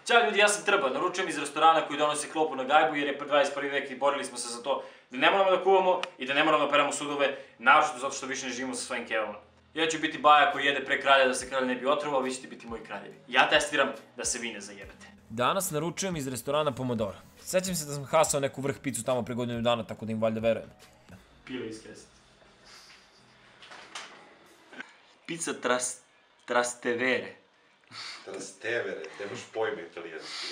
Ćao ljudi, ja sam Trba, naručujem iz restorana koji donosi klopu na gajbu jer je 21. vek i borili smo se za to da ne moramo da kuvamo i da ne moramo da peramo sudove, naročito zato što više ne živimo sa svojim kevama. Ja ću biti baja koji jede pre kralja da se kralj ne bi otrovao, vi ćete biti moji kraljevi. Ja testiram da se vi ne zajebete. Danas naručujem iz restorana Pomodoro. Sećam se da sam hasao neku vrh picu tamo pre godinu dana, tako da im valjda verujem. Pile iskresiti. Pizza Trastevere. Trastevere, nemaš pojma italijanski.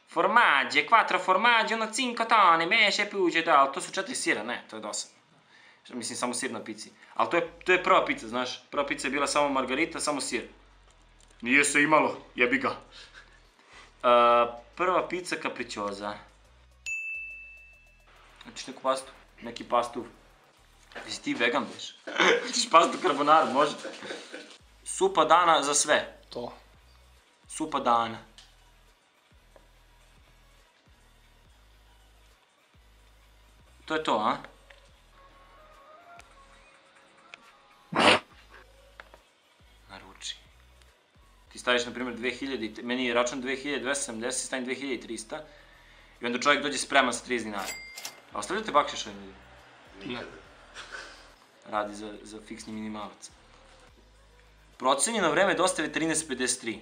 Formaggio, 4 formaggi, 5 tone, meše, puđe, da, ali to su 4 sira, ne, to je dosadno. Mislim, samo sir na pici. Ali to je prva pizza, znaš, prva pizza je bila samo margarita, samo sir. Nije se imalo, jebi ga. Prva pizza capricciosa. Hoćeš neku pastu? Neki pastu. Jesi ti vegan, beš? Hoćeš pastu carbonara, može? Supa dana za sve. To. Supa dana. To je to, a? Naruči. Ti staviš, na primjer, 2000, meni je račun 2270, stavim 2300 i onda čovjek dođe spreman sa 30 dinara. A ostavljate bakšiš ovim ljudi? Nikada. Radi za fiksni minimalac. Procenjeno vreme dostave 13:53.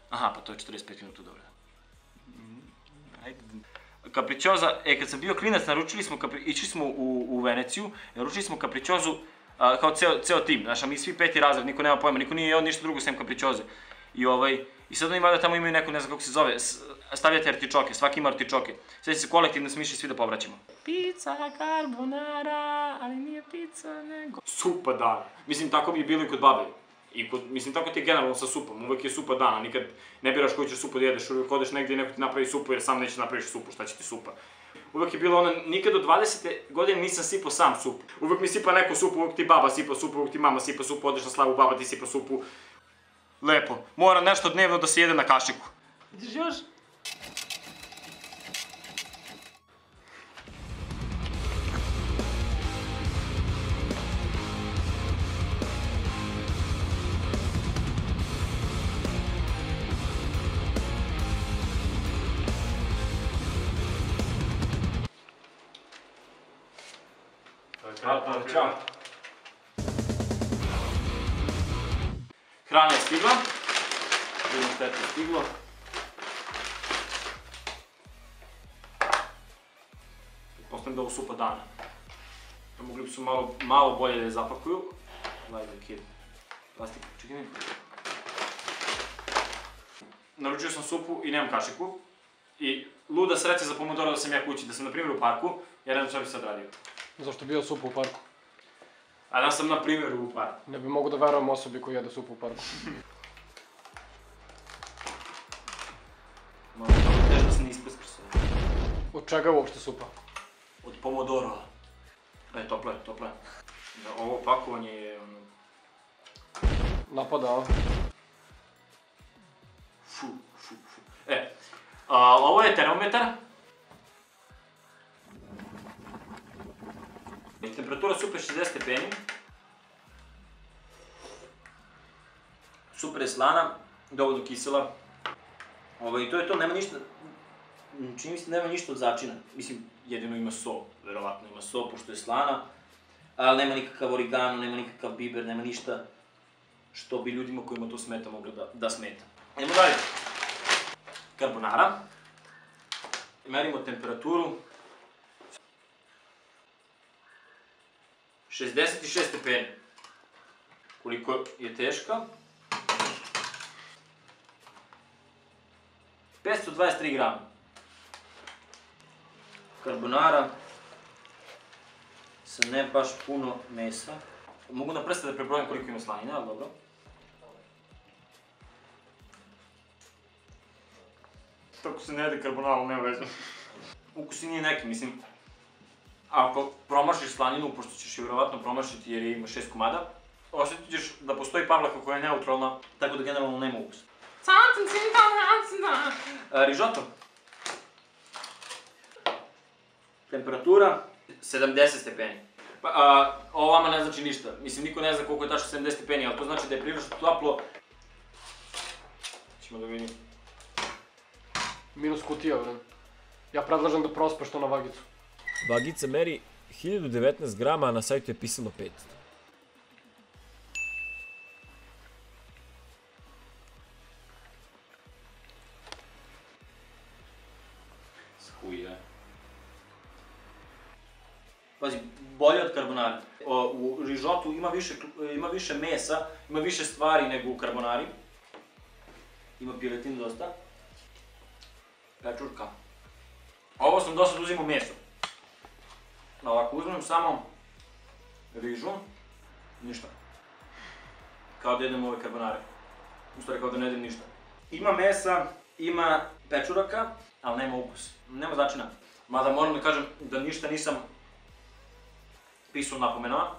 Aha, pa to je 45 minuta, dobro. Ajde. Capricciosa, kad sam bio klinac, naručili smo, išli smo u Veneciju, naručili smo capricciosu kao ceo tim, znaš, a mi svi 5. razred, niko nema pojma, niko nije jeo ništa drugo sem capriccioze. I sad oni valjda tamo imaju neku, ne znam kako se zove, stavljate artičoke, svaki ima artičoke. Sve se kolektivno smo išli svi da povraćamo. Pizza carbonara, ali nije pizza nego... Supa dana. Mislim, tako bi je bilo i kod babe. Mislim, tako ti je generalno sa supom, uvek je supa dana, nikad ne biraš koju ćeš supu da jedeš, uvek odeš negdje i neko ti napravi supu jer sam nećeš napraviš supu, šta će ti supa. Uvek je bilo ono, nikad do 20. godine nisam sipao sam supu. Uvek mi sipa neko supu, uvek ti baba sipa supu, uvek ti mama sipa supu, odeš na slavu, baba ti sipa supu. Lepo, mora nešto dnevno da se jede na kašiku. Ideš još? Ćao. Hrana je stigla. Vidimo šta je to stiglo. Postavim da ovo supa dana. Mogli bi su malo bolje da je zapakuju. Gledaj da kid. Plastik, čekaj mi. Naručio sam supu i nemam kašiku. I luda sreća za Pomodoro da sam ja kući, da sam na primjer u parku, jer ne znam šta bi sad radio. Zašto bio supu u parku? A da sam na primjer u parku. Ne bi mogu da verujem osobi koji jede supu u parku. Možda tež da se ne ispreskrsu. Od čega je uopšte supa? Od Pomodoro. Topla je. Ovo pakovanje je ono... Napada, a? Fu. Ovo je termometar. Temperatura supe je 60 stepeni. Super je slana, dovoljno kisela. I to je to, nema ništa... Čini mi se da nema ništa od začina. Mislim, jedino ima so, verovatno ima so, pošto je slana. Ali nema nikakav origano, nema nikakav biber, nema ništa što bi ljudima kojima to smeta moglo da smeta. Idemo dalje. Carbonara. Merimo temperaturu. 66 stepeni. Koliko je teška? 523 grama. Carbonara sa ne baš puno mesa. Mogu na prste da prebrojim koliko ima slanine, ali dobro. Tako se ne jede carbonara, ali nema veze. Ukus i nije neki, mislim. Ako promašiš slaninu, pošto ćeš je vjerovatno promašiti jer ima 6 komada, osjetit ćeš da postoji pavlaka koja je neutralna, tako da generalno nema ukus. Risotto. Temperatura 70 stepeni. Ovo vama ne znači ništa. Mislim, niko ne zna koliko je tačno 70 stepeni, ali to znači da je prilično toplo. Ćemo da vidimo. Minus kutija, vred. Ja predlažem da prospeš to na vagicu. Vagica meri 1019 grama, a na sajtu je pisalo 500. Skuje. Pazi, bolje od carbonara. U rižotu ima više mesa, ima više stvari nego u carbonari. Ima piletine dosta. Pečurka. Ovo sam do sad uzimao meso. Ovako, uzmem samo rižu, ništa. Kao da jedem ove carbonare. U stvari kao da ne jedem ništa. Ima mesa, ima pečuraka, ali nema ukus. Nema začina. Mada moram da kažem da ništa nisam pisao napomenova.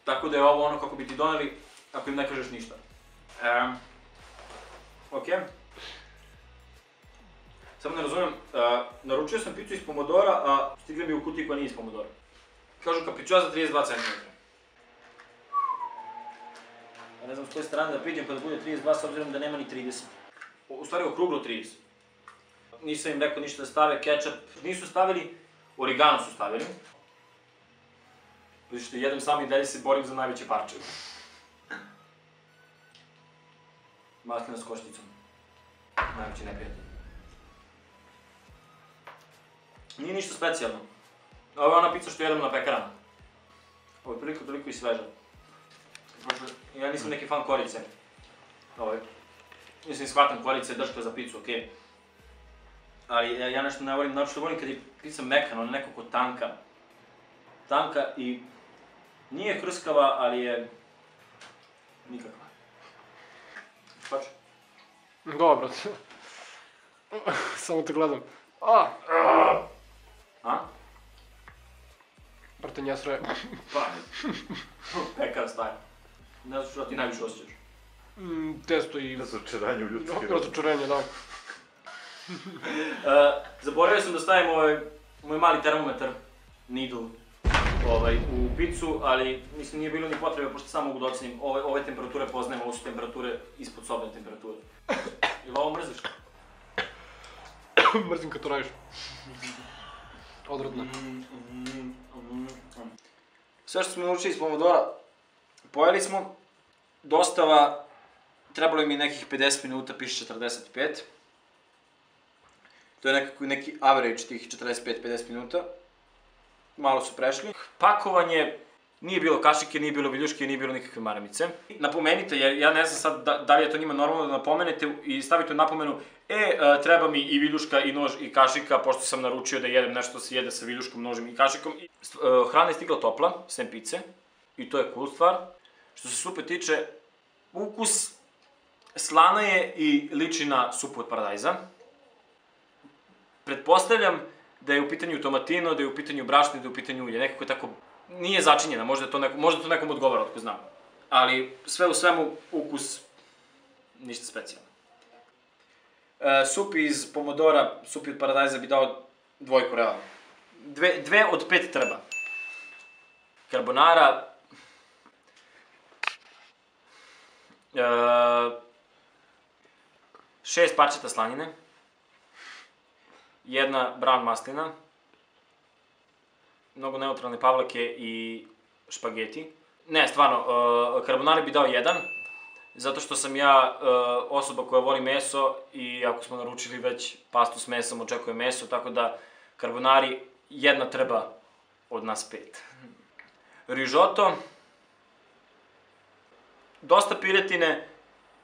Tako da je ovo ono kako bi ti doneli ako im ne kažeš ništa. Ok. Samo ne razumem, naručio sam picu iz pomodora, a stigla mi u kutiji koja nije iz pomodora. Kažu capricciosa 32 cm. Ja ne znam s koje strane da priđem pa da bude 32 s obzirom da nema ni 30. U stvari okruglo 30. Nisam im rekao ništa da stave, ketchup nisu stavili, origano su stavili. Zato što jedem sam i dalje se borim za najveće parče. Maslina s košticom. Najveći neprijatelj. Nije ništa specijalno. Ovo je ona pizza što jedemo na pekarama. Ovo je toliko i sveža. Ja nisam neki fan korice. Mislim, shvatam korice, drška za pizzu, okej. Ali ja nešto ne volim, naročito volim kad je pizza mekana, ona nekako tanka. Tanka i nije hrskava, ali je nikakva. Pače. Dobro. Samo te gledam. A? Brate, njesre. Pa. Pekar staje. Ne znam što ti najviše osjećaš. Testo i... Razočaranje u ljudski rod. Razočarenje, da. Zaboravio sam da stavim moj mali termometar, needle, u pizzu, ali mislim nije bilo ni potrebe, pošto samo mogu da ocenim ove temperature poznajem, ovo su temperature ispod sobne temperature. Ili ovo mrziš? Mrzim kad to radiš. Odradno. Sve što smo naučili iz pomodora, pojeli smo. Dostava, trebalo im je nekih 50 minuta, piše 45. To je neki average tih 45-50 minuta. Malo su prešli. Pakovanje, nije bilo kašike, nije bilo viljuške, nije bilo nikakve maramice. Napomenite, jer ja ne znam sad da li je to njima normalno da napomenete i stavite u napomenu treba mi i viljuška i nož i kašika, pošto sam naručio da jedem nešto se jede sa viljuškom, nožem i kašikom. Hrana je stigla topla, sem pice, i to je cool stvar. Što se supe tiče, ukus slana je i liči na supu od paradajza. Pretpostavljam da je u pitanju tomatino, da je u pitanju brašno i da je u pitanju ulje. Nekako je tako, nije začinjena, možda to nekom odgovara, otko znam. Ali sve u svemu, ukus, ništa specijalno. Supi iz pomodora, supi od paradajza bi dao 2 realno. 2 od 5 trba. Carbonara... 6 parčeta slanine. 1 brown maslina. Mnogo neutralne pavlake i špageti. Ne, stvarno, carbonara bi dao 1. Zato što sam ja osoba koja voli meso i ako smo naručili već pastu s mesom, očekujem meso, tako da carbonari 1 trba od nas 5. Rižoto. Dosta piletine,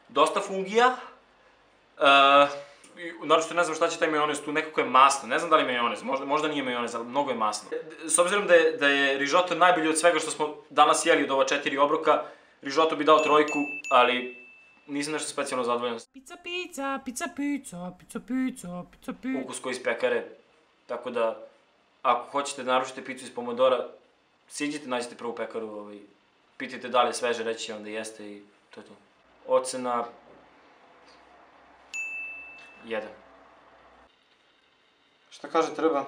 dosta fungija. Naročito ne znam šta će taj majonez tu, nekako je masno, ne znam da li je majonez, možda nije majonez, ali mnogo je masno. S obzirom da je rižoto najbolji od svega što smo danas jeli od ova 4 obroka, rižoto bi dao 3, ali nisam nešto specijalno zadovoljan. Pizza. Ukus koji iz pekare, tako da ako hoćete da naručite picu iz pomodora, siđite, nađite prvu pekaru, pitajte da li je sveže, reći će vam da jeste i to je to. Ocena 1. Šta kaže treba?